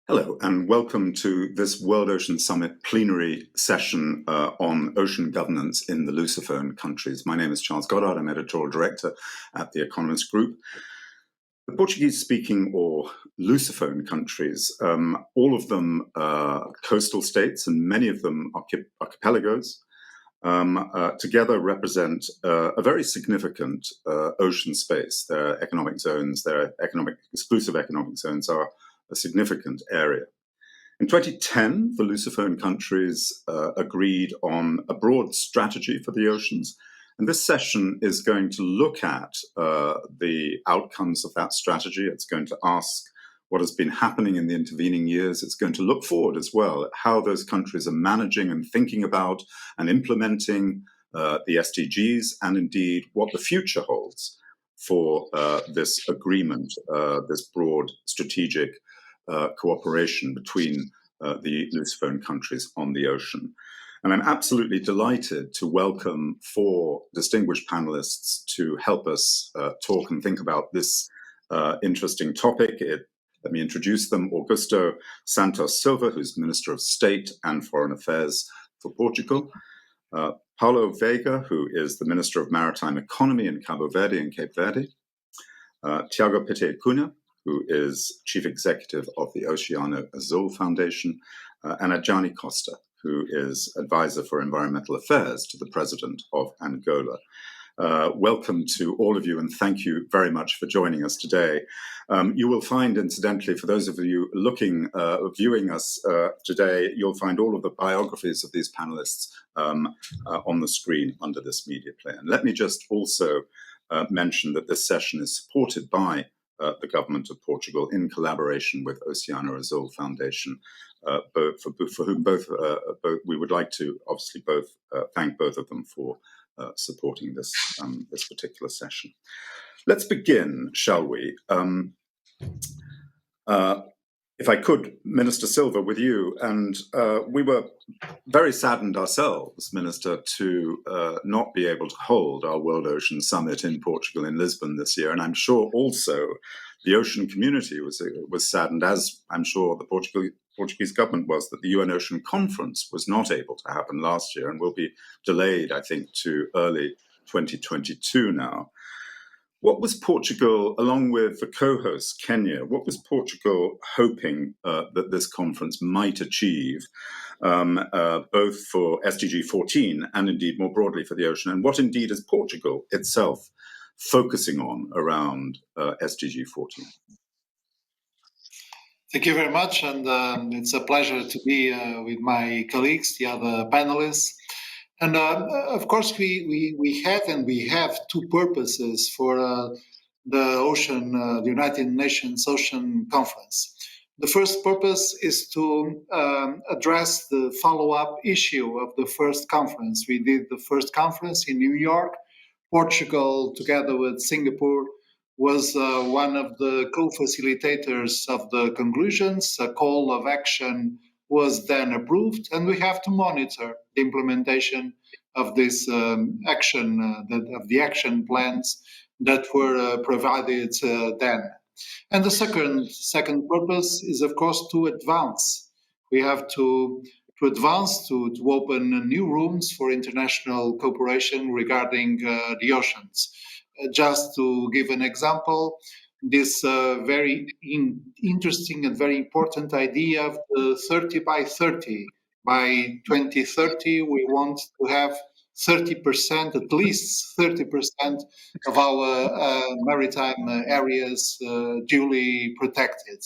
Hello, and welcome to this World Ocean Summit plenary session on ocean governance in the Lusophone countries. My name is Charles Goddard. I'm Editorial Director at the Economist Group. The Portuguese-speaking or Lusophone countries, all of them coastal states, and many of them archipelagos, together represent a very significant ocean space. Their economic zones, their exclusive economic zones are a significant area. In 2010, the Lusophone countries agreed on a broad strategy for the oceans, and this session is going to look at the outcomes of that strategy. It's going to ask what has been happening in the intervening years. It's going to look forward as well at how those countries are managing and thinking about and implementing the SDGs, and indeed what the future holds for this agreement, this broad strategic cooperation between the Lusophone countries on the ocean. And I'm absolutely delighted to welcome four distinguished panelists to help us talk and think about this interesting topic. Let me introduce them. Augusto Santos Silva, who's Minister of State and Foreign Affairs for Portugal. Paulo Veiga, who is the Minister of Maritime Economy in Cabo Verde and Cape Verde. Tiago Pitta, Cunha, who is Chief Executive of the Oceano Azul Foundation, and Adjany Costa, who is Advisor for Environmental Affairs to the President of Angola. Welcome to all of you, and thank you very much for joining us today. You will find, incidentally, for those of you viewing us today, you'll find all of the biographies of these panelists on the screen under this media player. And let me just also mention that this session is supported by the government of Portugal in collaboration with Oceano Azul Foundation, for whom both we would like to obviously thank both of them for supporting this particular session. Let's begin, shall we? If I could, Minister Silva, with you, and we were very saddened ourselves, Minister, to not be able to hold our World Ocean Summit in Portugal, in Lisbon this year. And I'm sure also the ocean community was saddened, as I'm sure the Portuguese government was, that the UN Ocean Conference was not able to happen last year and will be delayed, I think, to early 2022 now. What was Portugal, along with the co-host Kenya, what was Portugal hoping that this conference might achieve, both for SDG 14 and indeed more broadly for the ocean? And what indeed is Portugal itself focusing on around SDG 14? Thank you very much, and it's a pleasure to be with my colleagues, the other panelists. And of course, we had and we have two purposes for the United Nations Ocean Conference. The first purpose is to address the follow-up issue of the first conference. We did the first conference in New York. Portugal, together with Singapore, was one of the co-facilitators of the conclusions. A call of action was then approved, and we have to monitor the implementation of this action plans that were provided then. And the second purpose is, of course, to advance. We have to advance, to open new rooms for international cooperation regarding the oceans. Just to give an example, this very interesting and very important idea of the 30 by 30. By 2030, we want to have 30%, at least 30% of our maritime areas duly protected.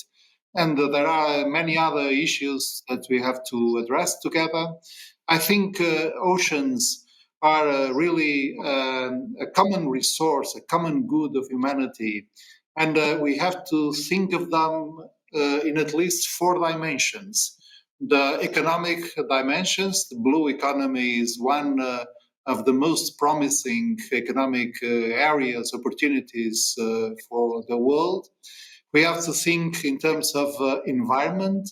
And there are many other issues that we have to address together. I think oceans are really a common resource, a common good of humanity. And we have to think of them in at least four dimensions. The economic dimensions, the blue economy is one of the most promising economic areas, opportunities for the world. We have to think in terms of environment,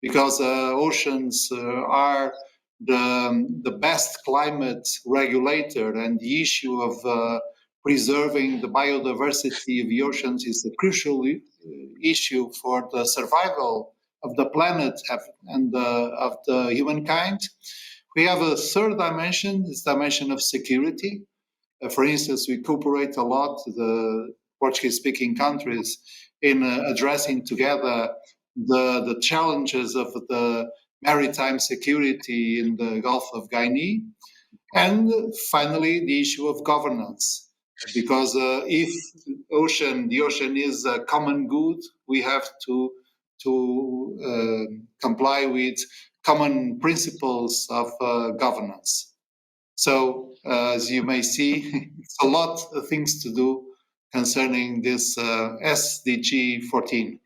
because oceans are the best climate regulator, and the issue of preserving the biodiversity of the oceans is a crucial issue for the survival the planet and of the humankind. We have a third dimension, this dimension of security. For instance, we cooperate a lot, the Portuguese-speaking countries, in addressing together the challenges of the maritime security in the Gulf of Guinea. And finally, the issue of governance, because if the ocean is a common good, we have to comply with common principles of governance. So, as you may see, it's a lot of things to do concerning this SDG 14.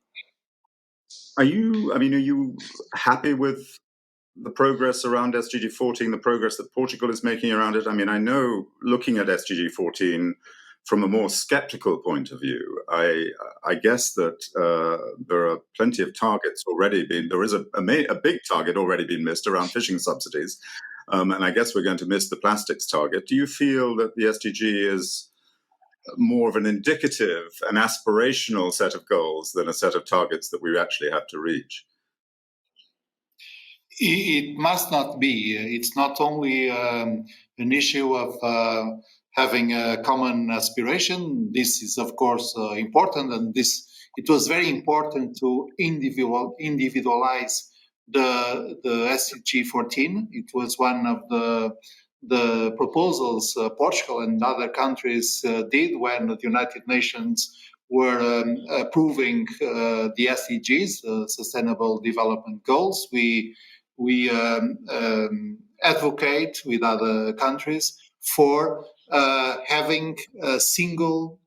Are you happy with the progress around SDG 14, the progress that Portugal is making around it? I mean, I know looking at SDG 14 from a more skeptical point of view, I guess that there are plenty of targets already there is a big target already been missed around fishing subsidies. And I guess we're going to miss the plastics target. Do you feel that the SDG is more of an indicative, an aspirational set of goals than a set of targets that we actually have to reach? It must not be. It's not only an issue of having a common aspiration. This is, of course, important, and it was very important to individualize the SDG 14. It was one of the proposals Portugal and other countries did when the United Nations were approving the SDGs, Sustainable Development Goals. We advocate with other countries for having a single,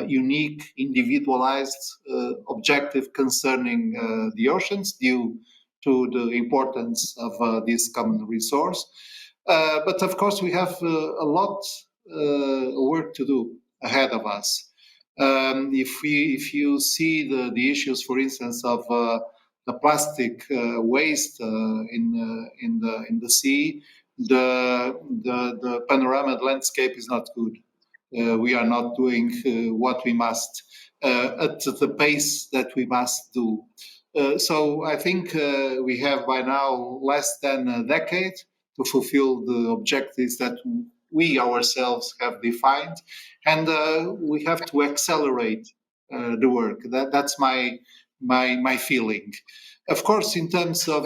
unique, individualized objective concerning the oceans due to the importance of this common resource. But of course, we have a lot of work to do ahead of us. If you see the issues, for instance, of the plastic waste in the sea, the panorama landscape is not good. We are not doing what we must at the pace that we must do. So I think we have by now less than a decade to fulfill the objectives that we ourselves have defined, and we have to accelerate the work. That's my feeling. Of course, in terms of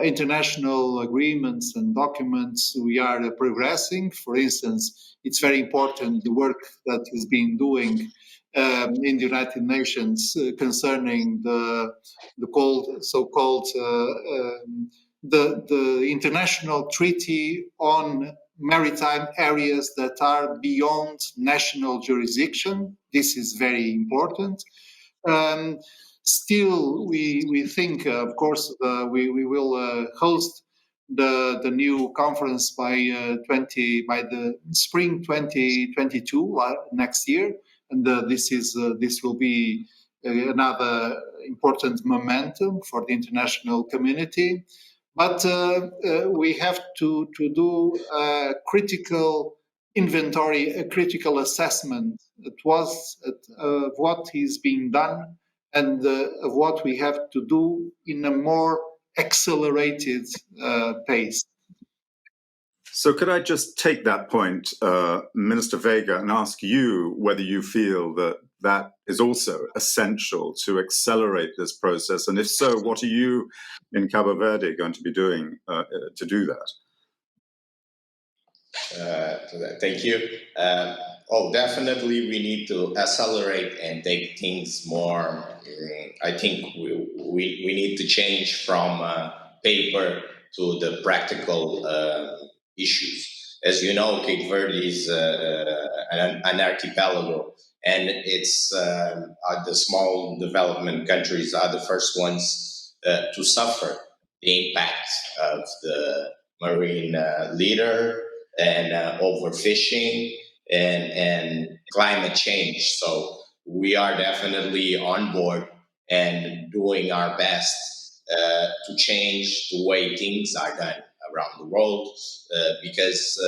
international agreements and documents, we are progressing. For instance, it's very important the work that is being doing in the United Nations concerning the so-called the international treaty on maritime areas that are beyond national jurisdiction. This is very important. Still, we think, of course, we will host the new conference by the spring 2022 next year, and this will be another important momentum for the international community. But we have to do a critical inventory, a critical assessment of what is being done and of what we have to do in a more accelerated pace. So could I just take that point, Minister Veiga, and ask you whether you feel that that is also essential to accelerate this process? And if so, what are you in Cape Verde going to be doing to do that? Thank you. Definitely we need to accelerate and take things more. I think we need to change from paper to the practical issues. As you know, Cape Verde is an archipelago, and it's the small development countries are the first ones to suffer the impact of the marine leader and overfishing and climate change. So we are definitely on board and doing our best to change the way things are done around the world, because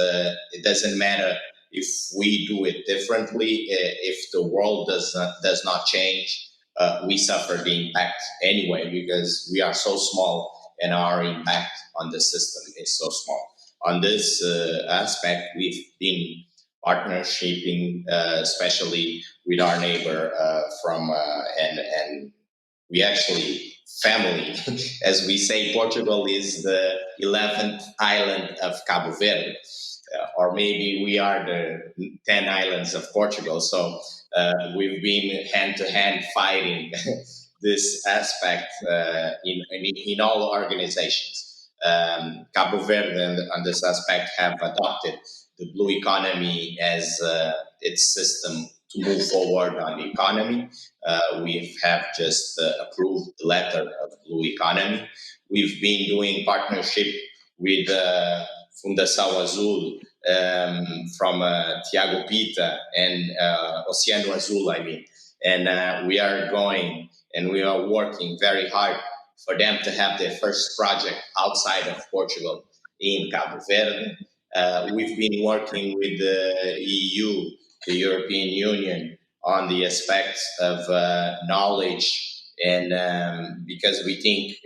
it doesn't matter if we do it differently. If the world does not change, we suffer the impact anyway because we are so small and our impact on the system is so small. On this aspect, we've been partnershiping, especially with our neighbor and we actually family, as we say. Portugal is the 11th island of Cabo Verde, or maybe we are the 10 islands of Portugal. So we've been hand to hand fighting this aspect in all organizations. Cabo Verde, on this aspect, have adopted the blue economy as its system to move forward on the economy. We have just approved the letter of blue economy. We've been doing partnership with Fundação Azul from Tiago Pitta and Oceano Azul, I mean. And we are going and we are working very hard for them to have their first project outside of Portugal in Cabo Verde. We've been working with the EU, the European Union, on the aspects of knowledge, and because we think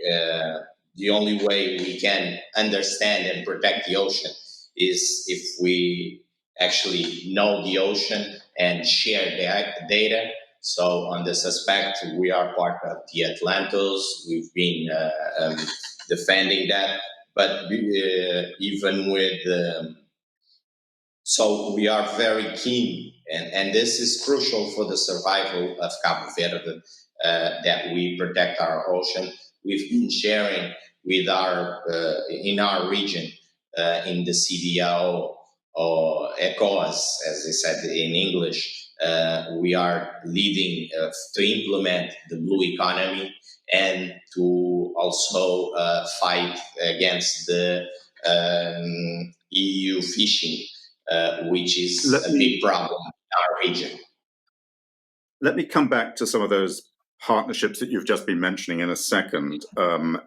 the only way we can understand and protect the ocean is if we actually know the ocean and share the data. So on this aspect, we are part of the Atlantis. We've been defending that, but even with so we are very keen, and this is crucial for the survival of Cabo Verde, that we protect our ocean. We've been sharing with our in our region, in the CDAO or ECOWAS, as they said in English. We are leading to implement the blue economy and to also fight against the EU fishing, which is a big problem in our region. Let me come back to some of those partnerships that you've just been mentioning in a second,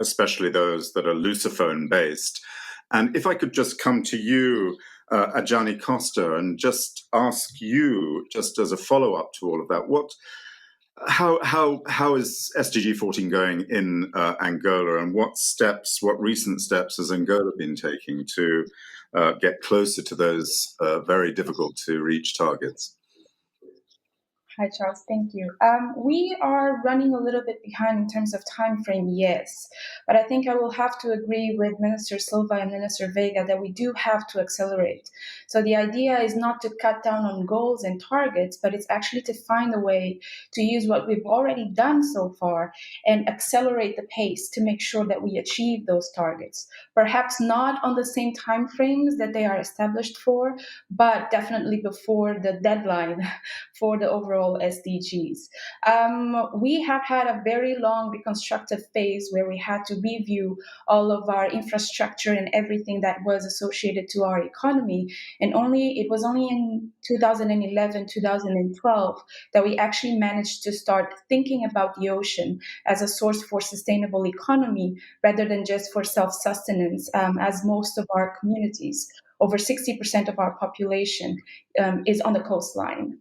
especially those that are Lusophone based. And if I could just come to you, Adjany Costa, and just ask you, just as a follow-up to all of that, how is SDG 14 going in Angola, and what recent steps has Angola been taking to get closer to those very difficult to reach targets? Hi, Charles. Thank you. We are running a little bit behind in terms of time frame, yes. But I think I will have to agree with Minister Silva and Minister Veiga that we do have to accelerate. So the idea is not to cut down on goals and targets, but it's actually to find a way to use what we've already done so far and accelerate the pace to make sure that we achieve those targets. Perhaps not on the same time frames that they are established for, but definitely before the deadline for the overall SDGs. We have had a very long reconstructive phase where we had to review all of our infrastructure and everything that was associated to our economy. And it was only in 2011, 2012 that we actually managed to start thinking about the ocean as a source for sustainable economy rather than just for self-sustenance, as most of our communities, over 60% of our population, is on the coastline.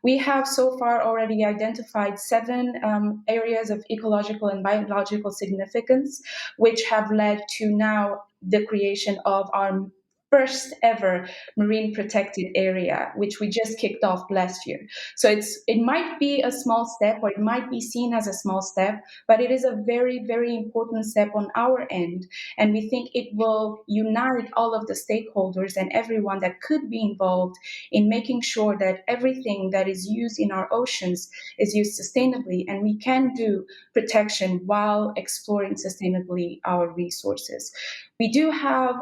We have so far already identified 7 areas of ecological and biological significance, which have led to now the creation of our first ever marine protected area, which we just kicked off last year. So it might be a small step, or it might be seen as a small step, but it is a very, very important step on our end. And we think it will unite all of the stakeholders and everyone that could be involved in making sure that everything that is used in our oceans is used sustainably, and we can do protection while exploring sustainably our resources. We do have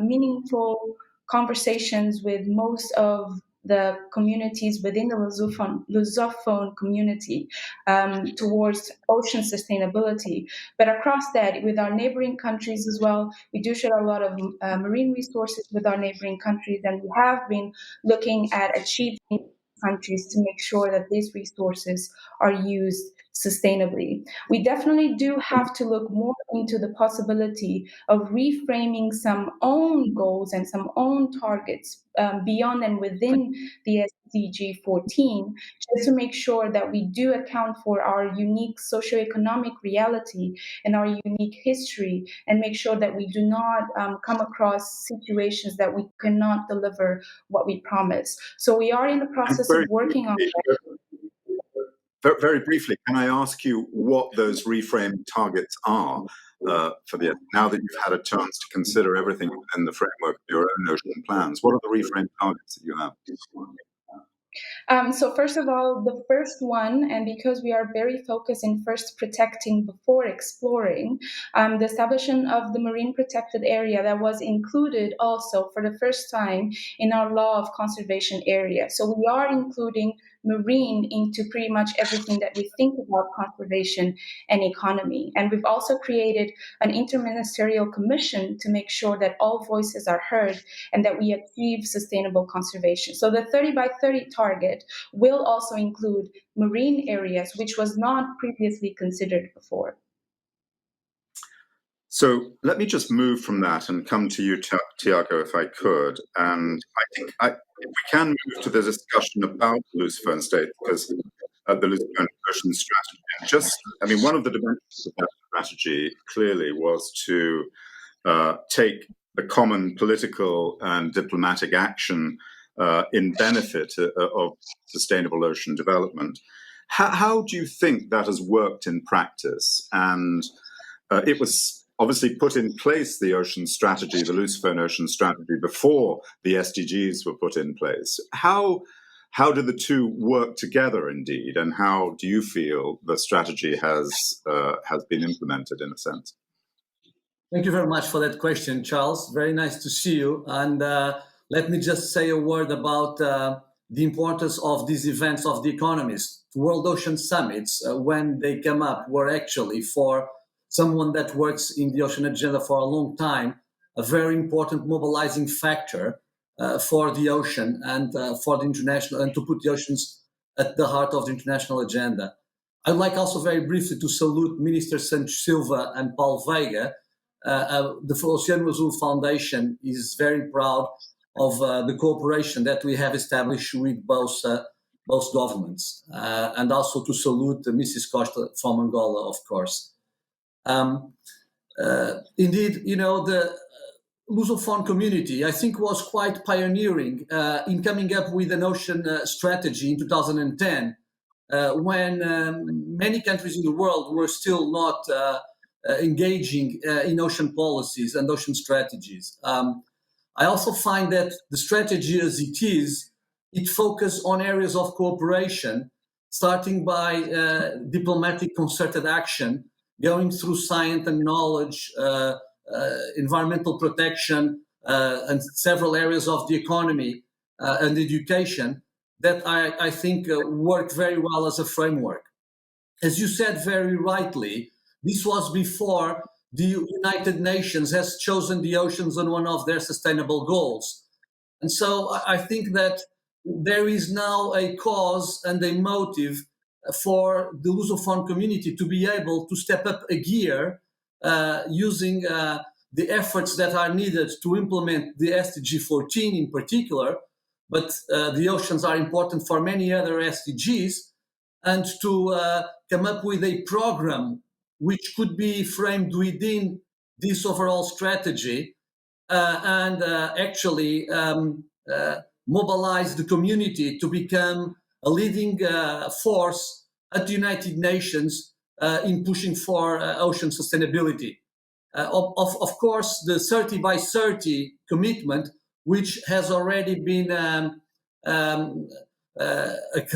meaningful conversations with most of the communities within the Lusophone community towards ocean sustainability. But across that, with our neighboring countries as well, we do share a lot of marine resources with our neighboring countries, and we have been looking at achieving countries to make sure that these resources are used sustainably. We definitely do have to look more into the possibility of reframing some own goals and some own targets beyond and within the SDG 14, just to make sure that we do account for our unique socioeconomic reality and our unique history, and make sure that we do not come across situations that we cannot deliver what we promise. So we are in the process of working on that. Very briefly, can I ask you what those reframed targets are now that you've had a chance to consider everything within the framework of your own ocean plans? What are the reframed targets that you have? So first of all, the first one, and because we are very focused in first protecting before exploring, the establishment of the marine protected area that was included also for the first time in our law of conservation area. So we are including marine into pretty much everything that we think about conservation and economy. And we've also created an interministerial commission to make sure that all voices are heard and that we achieve sustainable conservation. So the 30 by 30 target will also include marine areas, which was not previously considered before. So let me just move from that and come to you, Tiago, if I could. And I think if we can move to the discussion about the Lusophone state, because the Lusophone ocean strategy. And one of the dimensions of that strategy clearly was to take the common political and diplomatic action in benefit of sustainable ocean development. How do you think that has worked in practice? And it was obviously put in place, the ocean strategy, the Lusophone ocean strategy, before the SDGs were put in place. How do the two work together, indeed, and how do you feel the strategy has been implemented, in a sense? Thank you very much for that question, Charles. Very nice to see you. And let me just say a word about the importance of these events of the Economist. World Ocean Summits, when they come up, were actually, for someone that works in the ocean agenda for a long time, a very important mobilizing factor for the ocean and for the international, and to put the oceans at the heart of the international agenda. I'd like also very briefly to salute Minister Santos Silva and Paulo Veiga. The Oceano Azul Foundation is very proud of the cooperation that we have established with both governments, and also to salute Mrs. Costa from Angola, of course. Indeed, the Lusophone community, I think, was quite pioneering in coming up with an ocean strategy in 2010, when many countries in the world were still not engaging in ocean policies and ocean strategies. I also find that the strategy as it focuses on areas of cooperation, starting by diplomatic concerted action, going through science and knowledge, environmental protection, and several areas of the economy and education that I think worked very well as a framework. As you said very rightly, this was before the United Nations has chosen the oceans as one of their sustainable goals. And so I think that there is now a cause and a motive for the Lusophone community to be able to step up a gear using the efforts that are needed to implement the SDG 14 in particular, but the oceans are important for many other SDGs, and to come up with a program which could be framed within this overall strategy and actually mobilize the community to become a leading force at the United Nations in pushing for ocean sustainability. Of course, the 30 by 30 commitment, which has already been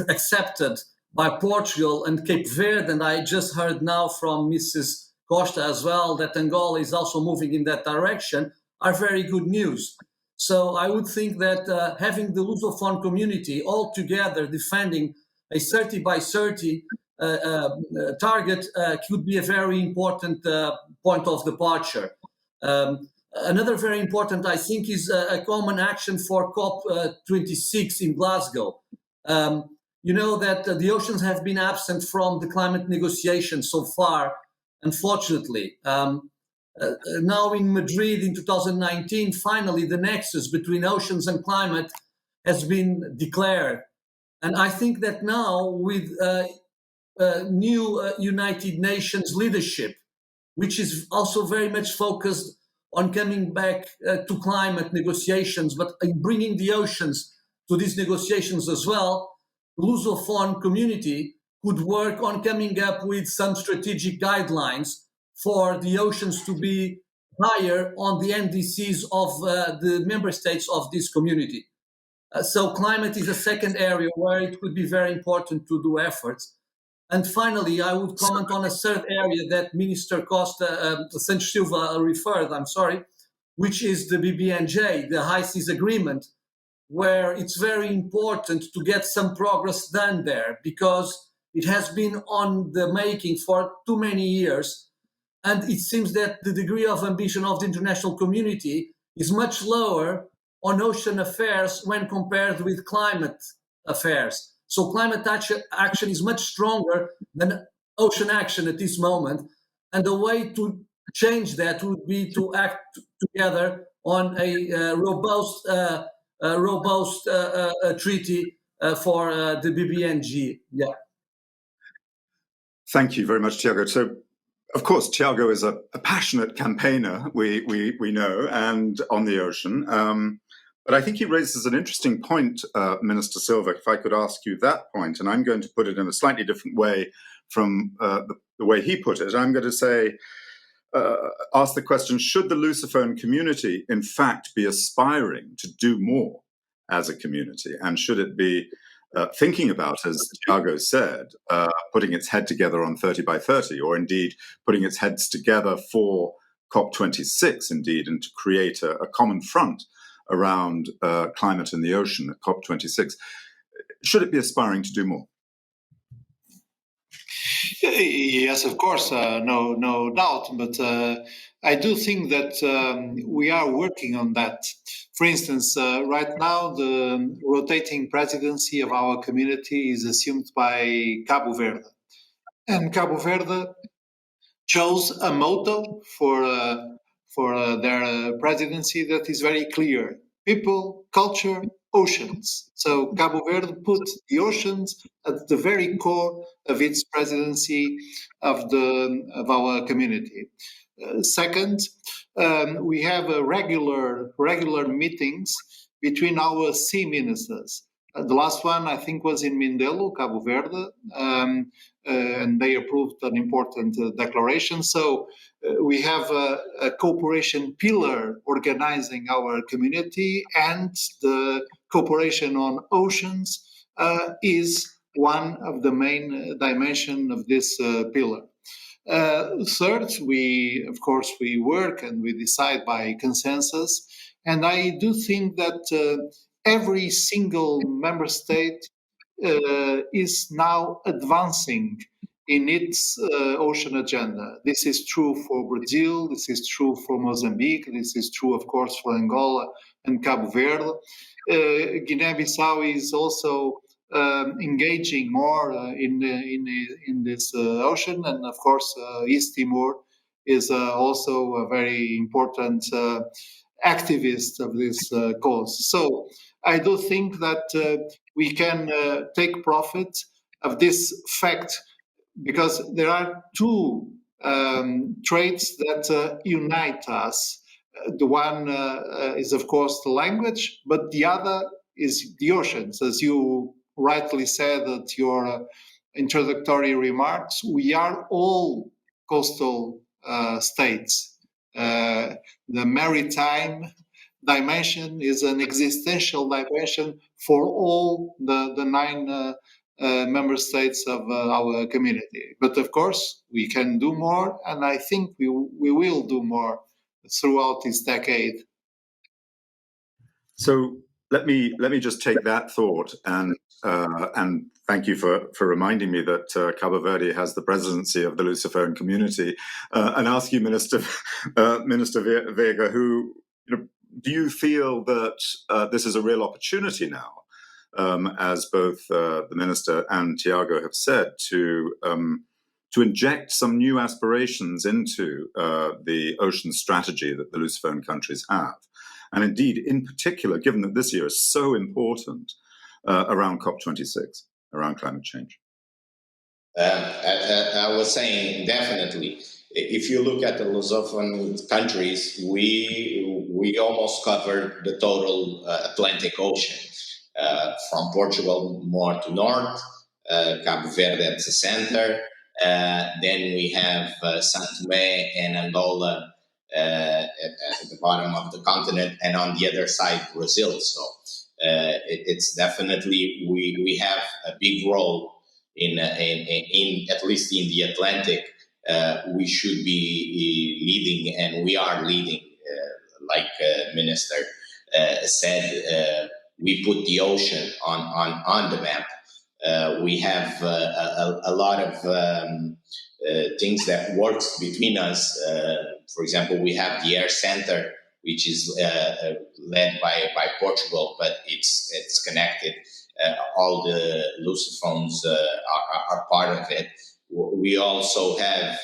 accepted by Portugal and Cape Verde, and I just heard now from Mrs. Costa as well that Angola is also moving in that direction, are very good news. So I would think that having the Lusophone community all together defending a 30 by 30 target could be a very important point of departure. Another very important, I think, is a common action for COP26 in Glasgow. you know that the oceans have been absent from the climate negotiations so far, unfortunately. Now in Madrid in 2019, finally the nexus between oceans and climate has been declared. And I think that now with new United Nations leadership, which is also very much focused on coming back to climate negotiations, but in bringing the oceans to these negotiations as well, the Lusophone community could work on coming up with some strategic guidelines for the oceans to be higher on the NDCs of the member states of this community. So climate is a second area where it could be very important to do efforts. And finally, I would comment on a third area that Minister Costa Santos Silva referred, which is the BBNJ, the High Seas Agreement, where it's very important to get some progress done there because it has been on the making for too many years. And it seems that the degree of ambition of the international community is much lower on ocean affairs when compared with climate affairs. So climate action is much stronger than ocean action at this moment. And the way to change that would be to act together on a robust treaty for the BBNG. Yeah. Thank you very much, Tiago. So, of course, Tiago is a passionate campaigner, we know, and on the ocean. But I think he raises an interesting point, Minister Silva, if I could ask you that point, and I'm going to put it in a slightly different way from the way he put it. I'm going to say, ask the question, should the Lusophone community, in fact, be aspiring to do more as a community? And should it be thinking about, as Tiago said, putting its head together on 30 by 30, or indeed putting its heads together for COP26, indeed, and to create a common front around climate and the ocean at COP26. Should it be aspiring to do more? Yes, of course, no doubt. But I do think that we are working on that. For instance, right now, the rotating presidency of our community is assumed by Cabo Verde. And Cabo Verde chose a motto for their presidency that is very clear: people, culture, oceans. So Cabo Verde put the oceans at the very core of its presidency of our community. Second, we have regular meetings between our sea ministers. The last one, I think, was in Mindelo, Cabo Verde, and they approved an important declaration. So we have a cooperation pillar organizing our community, and the cooperation on oceans is one of the main dimensions of this pillar. Third, we work and we decide by consensus. And I do think that every single member state is now advancing in its ocean agenda. This is true for Brazil, this is true for Mozambique, this is true, of course, for Angola and Cape Verde. Guinea-Bissau is also engaging more in this ocean, and of course, East Timor is also a very important activist of this cause. So I do think that we can take profit of this fact, because there are two traits that unite us. The one is, of course, the language, but the other is the oceans. As you rightly said at your introductory remarks, we are all coastal states. The maritime dimension is an existential dimension for all the nine member states of our community. But of course, we can do more, and I think we will do more throughout this decade. So let me just take that thought and thank you for reminding me that Cabo Verde has the presidency of the Lusophone community, and ask you, Minister Veiga, do you feel that this is a real opportunity now as both the Minister and Tiago have said, to inject some new aspirations into the ocean strategy that the Lusophone countries have. And indeed, in particular, given that this year is so important around COP26, around climate change. I was saying, definitely, if you look at the Lusophone countries, we almost covered the total Atlantic Ocean, from Portugal more to north, Cape Verde at the center. Then we have São Tomé and Angola at the bottom of the continent, and on the other side, Brazil. So it's definitely, we have a big role in at least in the Atlantic. We should be leading, and we are leading. Like Minister said, we put the ocean on the map. We have a lot of things that works between us. For example, we have the Air Center, which is led by Portugal, but it's connected. All the Lusophones are part of it. We also have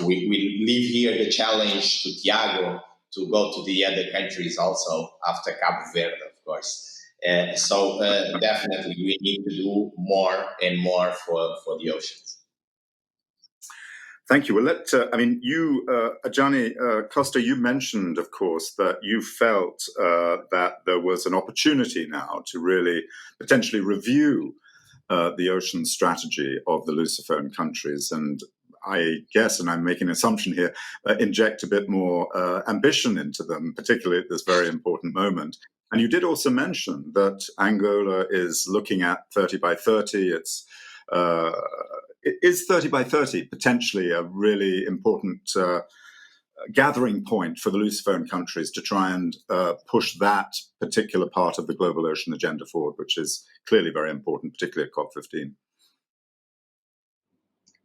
we leave here the challenge to Tiago to go to the other countries also after Cape Verde, of course. So definitely we need to do more and more for the oceans. Thank you. Well, you, Adjany Costa, you mentioned, of course, that you felt that there was an opportunity now to really potentially review the ocean strategy of the Lusophone countries. And I guess, and I'm making an assumption here, inject a bit more ambition into them, particularly at this very important moment. And you did also mention that Angola is looking at 30 by 30. Is 30 by 30 potentially a really important gathering point for the Lusophone countries to try and push that particular part of the global ocean agenda forward, which is clearly very important, particularly at COP15?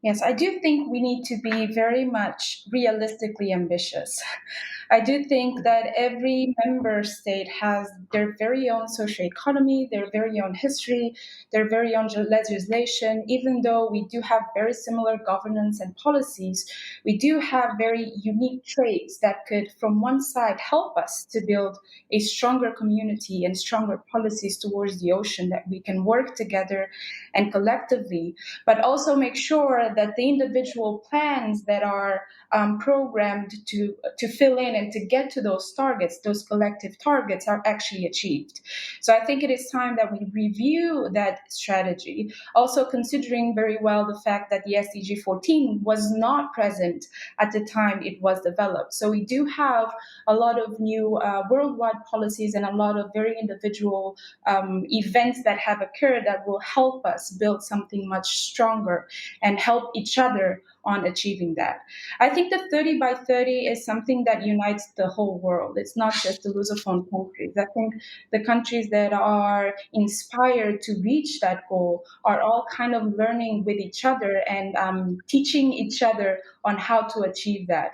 Yes, I do think we need to be very much realistically ambitious. I do think that every member state has their very own socioeconomy, their very own history, their very own legislation. Even though we do have very similar governance and policies, we do have very unique traits that could, from one side, help us to build a stronger community and stronger policies towards the ocean that we can work together and collectively, but also make sure that the individual plans that are programmed to fill in and to get to those targets, those collective targets, are actually achieved. So I think it is time that we review that strategy, also considering very well the fact that the SDG 14 was not present at the time it was developed. So we do have a lot of new worldwide policies and a lot of very individual events that have occurred that will help us build something much stronger and help each other on achieving that. I think the 30 by 30 is something that unites the whole world. It's not just the Lusophone countries. I think the countries that are inspired to reach that goal are all kind of learning with each other and teaching each other on how to achieve that.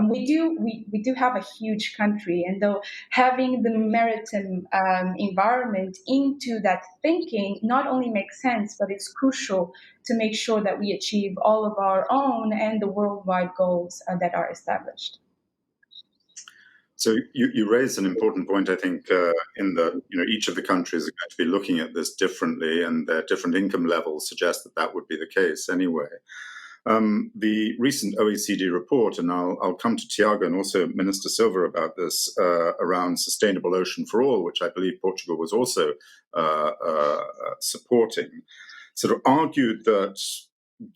We do have a huge country, and though having the maritime environment into that thinking not only makes sense, but it's crucial to make sure that we achieve all of our own and the worldwide goals that are established. So you raised an important point, I think, in that each of the countries are going to be looking at this differently, and their different income levels suggest that that would be the case anyway. The recent OECD report, and I'll come to Tiago and also Minister Silva about this, around sustainable ocean for all, which I believe Portugal was also supporting, sort of argued that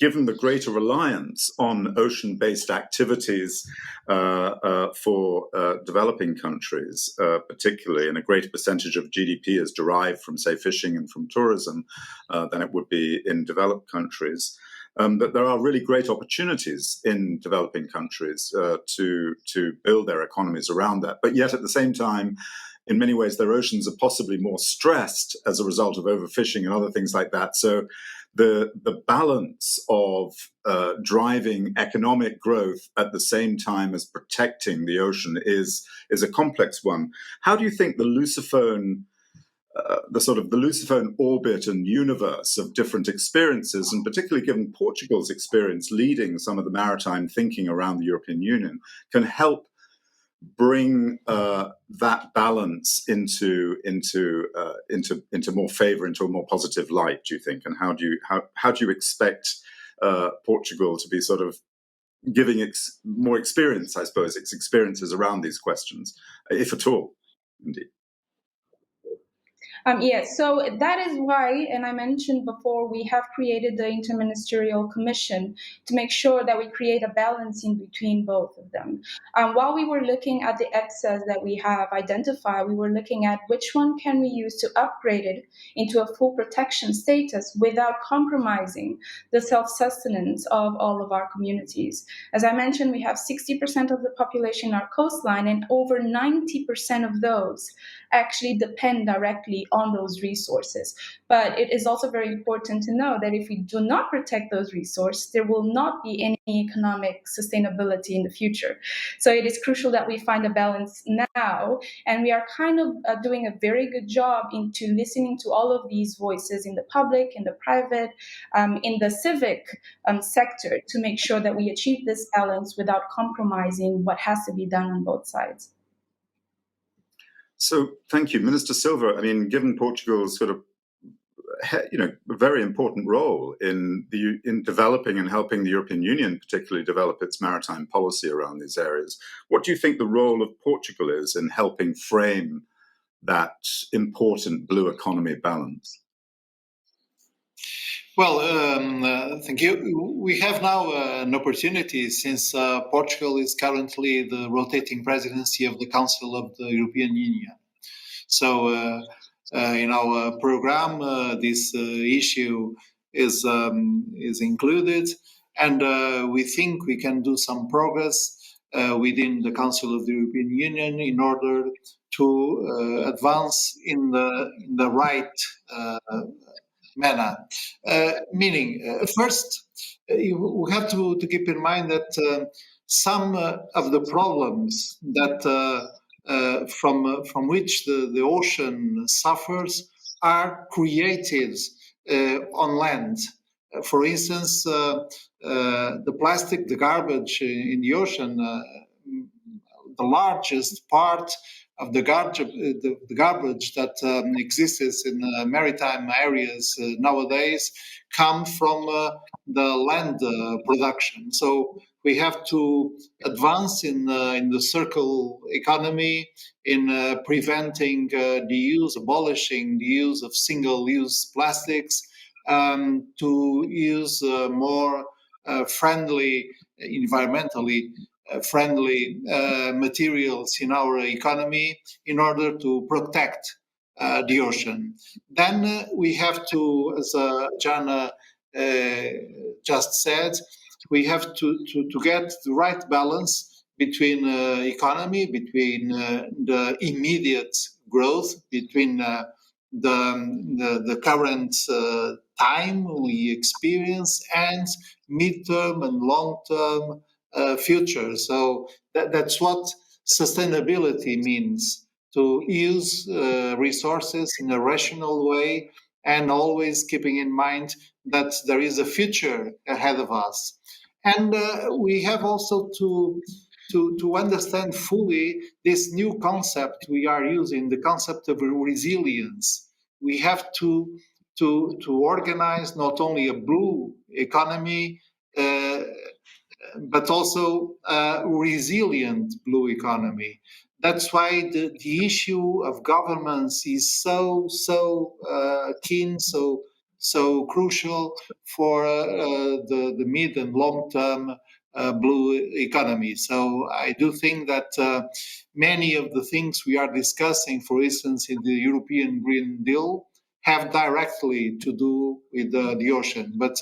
given the greater reliance on ocean-based activities for developing countries, particularly, and a greater percentage of GDP is derived from, say, fishing and from tourism than it would be in developed countries, that there are really great opportunities in developing countries to build their economies around that. But yet, at the same time, in many ways, their oceans are possibly more stressed as a result of overfishing and other things like that. So the balance of driving economic growth at the same time as protecting the ocean is a complex one. How do you think the Lusophone orbit and universe of different experiences, and particularly given Portugal's experience leading some of the maritime thinking around the European Union, can help bring that balance into more favor, into a more positive light, do you think? And how do you expect Portugal to be sort of giving more experience, I suppose, its experiences around these questions, if at all, indeed? Yes, so that is why, and I mentioned before, we have created the Interministerial Commission to make sure that we create a balance in between both of them. While we were looking at the excess that we have identified, we were looking at which one can we use to upgrade it into a full protection status without compromising the self-sustenance of all of our communities. As I mentioned, we have 60% of the population in our coastline, and over 90% of those actually depend directly on those resources. But it is also very important to know that if we do not protect those resources, there will not be any economic sustainability in the future. So it is crucial that we find a balance now, and we are kind of doing a very good job into listening to all of these voices in the public, in the private, in the civic sector, to make sure that we achieve this balance without compromising what has to be done on both sides. So, thank you, Minister Silva. I mean, given Portugal's sort of, very important role in developing and helping the European Union, particularly develop its maritime policy around these areas, what do you think the role of Portugal is in helping frame that important blue economy balance? Well, thank you. We have now an opportunity, since Portugal is currently the rotating presidency of the Council of the European Union. So in our program, this issue is included, and we think we can do some progress within the Council of the European Union in order to advance in the right manner. Meaning, first, we have to keep in mind that some of the problems that from which the ocean suffers are created on land. For instance, the plastic, the garbage in the ocean, the largest part of the garbage that exists in maritime areas nowadays come from the land production. So we have to advance in the circular economy, in preventing abolishing the use of single-use plastics, to use more environmentally friendly materials in our economy in order to protect the ocean. Then we have to, as Jana just said, we have to get the right balance between economy, between the immediate growth, between the current time we experience, and mid-term and long-term future. So that's what sustainability means: to use resources in a rational way, and always keeping in mind that there is a future ahead of us. And we have also to understand fully this new concept we are using, the concept of resilience. We have to organize not only a blue economy, but also a resilient blue economy. That's why the issue of governance is so keen, so crucial for the mid and long term blue economy. So I do think that many of the things we are discussing, for instance, in the European Green Deal, have directly to do with the ocean. But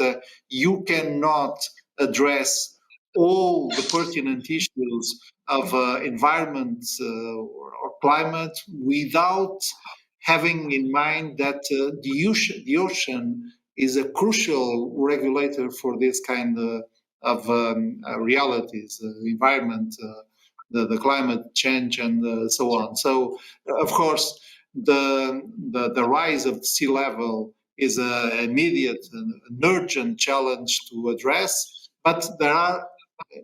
you cannot address all the pertinent issues of environment or climate without having in mind that the ocean is a crucial regulator for this kind of realities, environment, the climate change, and so on. So, of course, the rise of sea level is an immediate and urgent challenge to address, but there are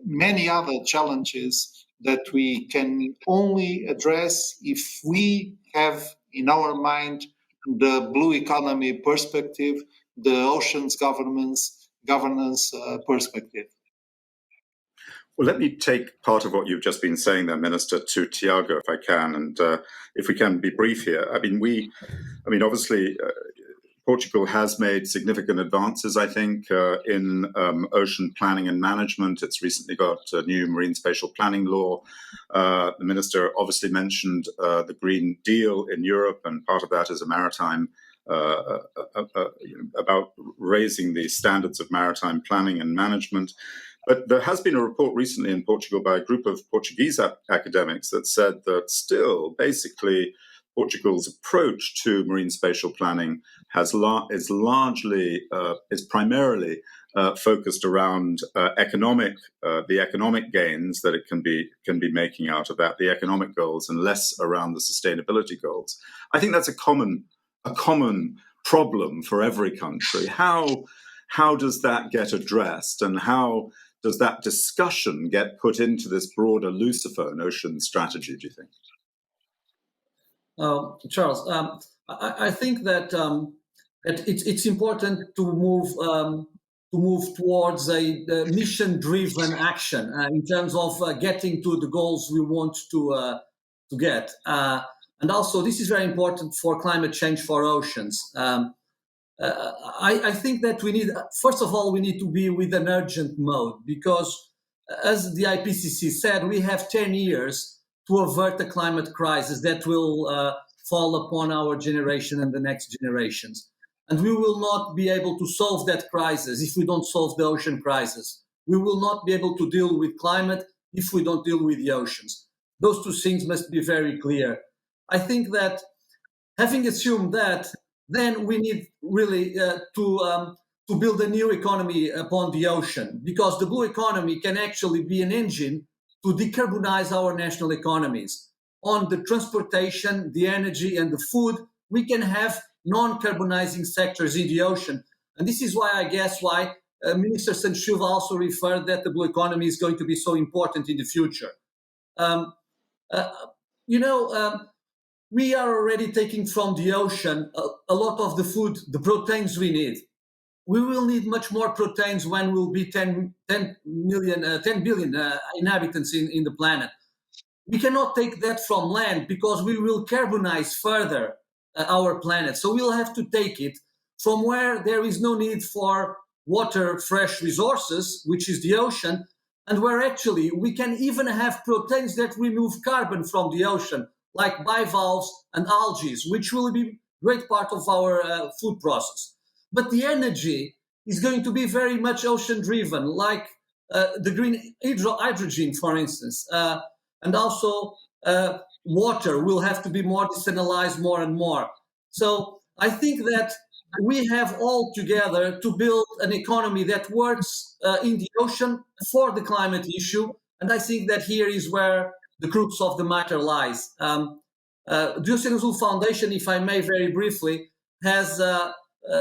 many other challenges that we can only address if we have in our mind the blue economy perspective, the oceans governance perspective. Well, let me take part of what you've just been saying there, Minister, to Tiago, if I can, and if we can be brief here. Obviously, Portugal has made significant advances, I think, in ocean planning and management. It's recently got a new marine spatial planning law. The minister obviously mentioned the Green Deal in Europe, and part of that is a maritime about raising the standards of maritime planning and management. But there has been a report recently in Portugal by a group of Portuguese academics that said that still, basically, Portugal's approach to marine spatial planning is primarily focused around the economic gains that it can be making out of that, the economic goals, and less around the sustainability goals. I think that's a common problem for every country. How does that get addressed, and how does that discussion get put into this broader Lusophone ocean strategy, do you think? Charles, I think that it's important to move towards a mission-driven action in terms of getting to the goals we want to get. And also, this is very important for climate change for oceans. I think that first of all, we need to be with an urgent mode, because as the IPCC said, we have 10 years to avert the climate crisis that will fall upon our generation and the next generations. And we will not be able to solve that crisis if we don't solve the ocean crisis. We will not be able to deal with climate if we don't deal with the oceans. Those two things must be very clear. I think that having assumed that, then we need really to build a new economy upon the ocean, because the blue economy can actually be an engine to decarbonize our national economies. On the transportation, the energy, and the food, we can have non-carbonizing sectors in the ocean. And this is why Minister Santos Silva also referred that the blue economy is going to be so important in the future. We are already taking from the ocean a lot of the food, the proteins we need. We will need much more proteins when we'll be 10 billion inhabitants in the planet. We cannot take that from land, because we will carbonize further our planet. So we'll have to take it from where there is no need for water, fresh resources, which is the ocean, and where actually we can even have proteins that remove carbon from the ocean, like bivalves and algae, which will be a great part of our food process. But the energy is going to be very much ocean-driven, like the green hydrogen, for instance. And also water will have to be more desalinized more and more. So I think that we have all together to build an economy that works in the ocean for the climate issue. And I think that here is where the crux of the matter lies. The Oceano Azul Foundation, if I may very briefly, has,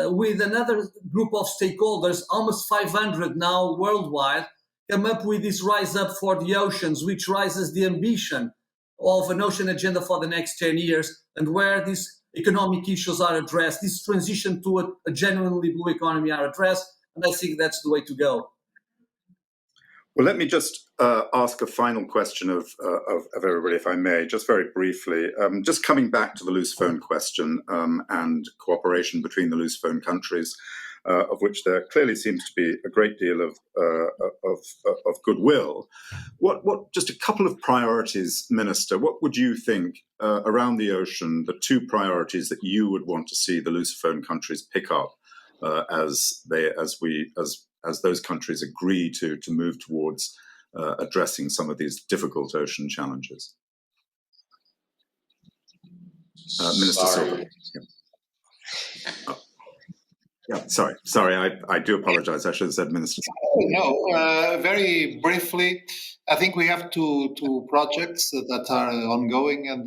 with another group of stakeholders, almost 500 now worldwide, come up with this Rise Up for the Oceans, which raises the ambition of an ocean agenda for the next 10 years, and where these economic issues are addressed, this transition to a genuinely blue economy are addressed, and I think that's the way to go. Well, let me just ask a final question of everybody, if I may, just very briefly. Just coming back to the Lusophone question and cooperation between the Lusophone countries, of which there clearly seems to be a great deal of goodwill. What just a couple of priorities, Minister? What would you think around the ocean, the two priorities that you would want to see the Lusophone countries pick up as those countries agree to move towards addressing some of these difficult ocean challenges? Minister Silva. Yeah. Yeah, sorry, I do apologize. I should have said Minister. No, very briefly, I think we have two projects that are ongoing, and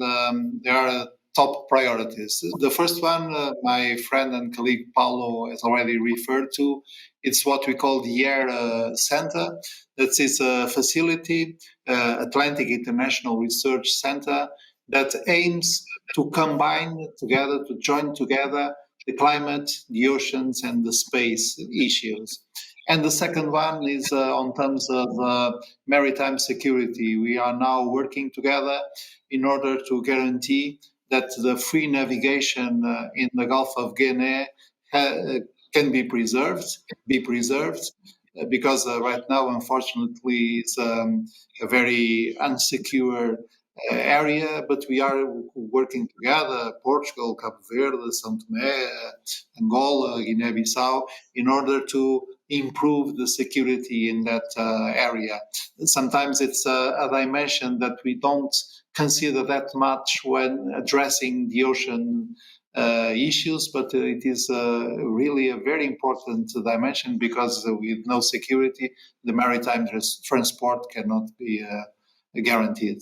there are top priorities. The first one, my friend and colleague Paulo has already referred to. It's what we call the Air Center. That is a facility, Atlantic International Research Center, that aims to combine together, to join together the climate, the oceans, and the space issues. And the second one is on terms of maritime security. We are now working together in order to guarantee that the free navigation in the Gulf of Guinea can be preserved, because right now, unfortunately, it's a very unsecure area, but we are working together, Portugal, Cape Verde, São Tomé, Angola, Guinea-Bissau, in order to improve the security in that area. Sometimes it's a dimension that we don't consider that much when addressing the ocean issues, but it is really a very important dimension, because with no security, the maritime transport cannot be guaranteed.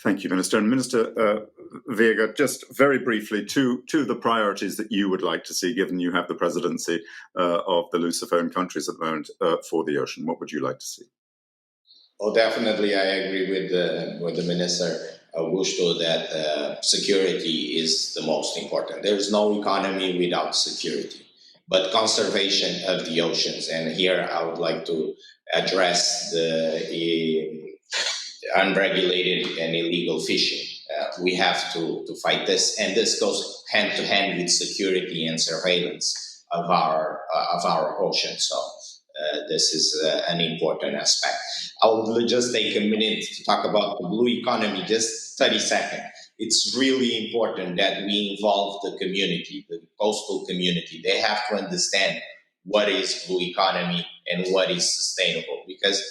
Thank you, Minister. And Minister Veiga, just very briefly, two of the priorities that you would like to see, given you have the presidency of the Lusophone countries at the moment for the ocean. What would you like to see? Oh, definitely, I agree with the Minister Augusto that security is the most important. There's no economy without security, but conservation of the oceans. And here I would like to address the unregulated and illegal fishing. We have to fight this, and this goes hand to hand with security and surveillance of our ocean. So this is an important aspect. I'll just take a minute to talk about the blue economy, just 30 seconds. It's really important that we involve the community, the coastal community. They have to understand what is blue economy and what is sustainable, because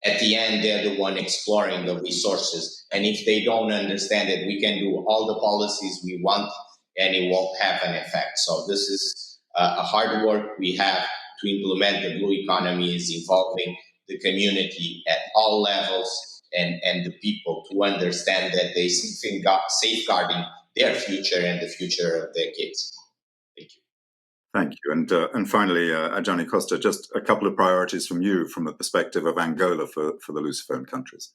at the end, they're the one exploring the resources. And if they don't understand it, we can do all the policies we want and it won't have an effect. So this is a hard work we have to implement the blue economy, is involving the community at all levels and the people to understand that they safeguarding their future and the future of their kids. Thank you. Thank you. And finally, Adjany Costa, just a couple of priorities from you from the perspective of Angola for the Lusophone countries.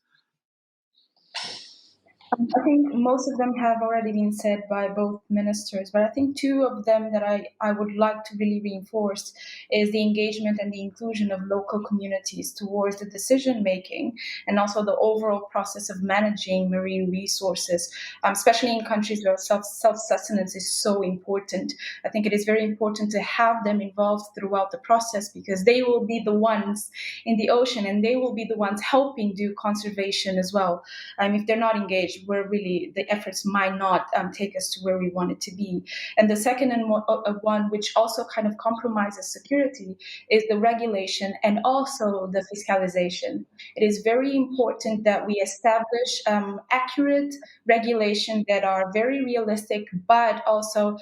I think most of them have already been said by both ministers, but I think two of them that I would like to really reinforce is the engagement and the inclusion of local communities towards the decision making and also the overall process of managing marine resources, especially in countries where self-sustenance is so important. I think it is very important to have them involved throughout the process, because they will be the ones in the ocean and they will be the ones helping do conservation as well. If they're not engaged, where really the efforts might not take us to where we want it to be. And the second and one, which also kind of compromises security, is the regulation and also the fiscalization. It is very important that we establish accurate regulation that are very realistic, but also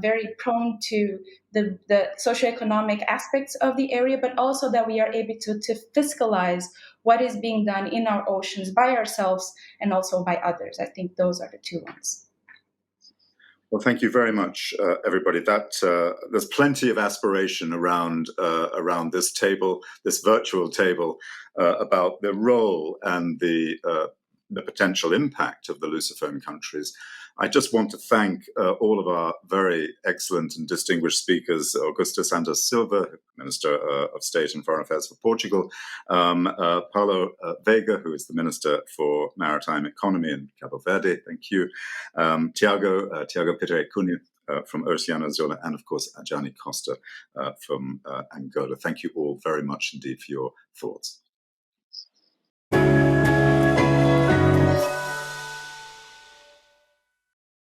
very prone to the socioeconomic aspects of the area, but also that we are able to fiscalize what is being done in our oceans by ourselves and also by others. I think those are the two ones. Well, thank you very much, everybody. There's plenty of aspiration around this table, this virtual table, about the role and the potential impact of the Lusophone countries. I just want to thank all of our very excellent and distinguished speakers: Augusto Santos Silva, Minister of State and Foreign Affairs for Portugal, Paulo Veiga, who is the Minister for Maritime Economy in Cape Verde, thank you, Tiago Pitta Cunha from Oceano Azul, and of course Adjany Costa from Angola. Thank you all very much indeed for your thoughts.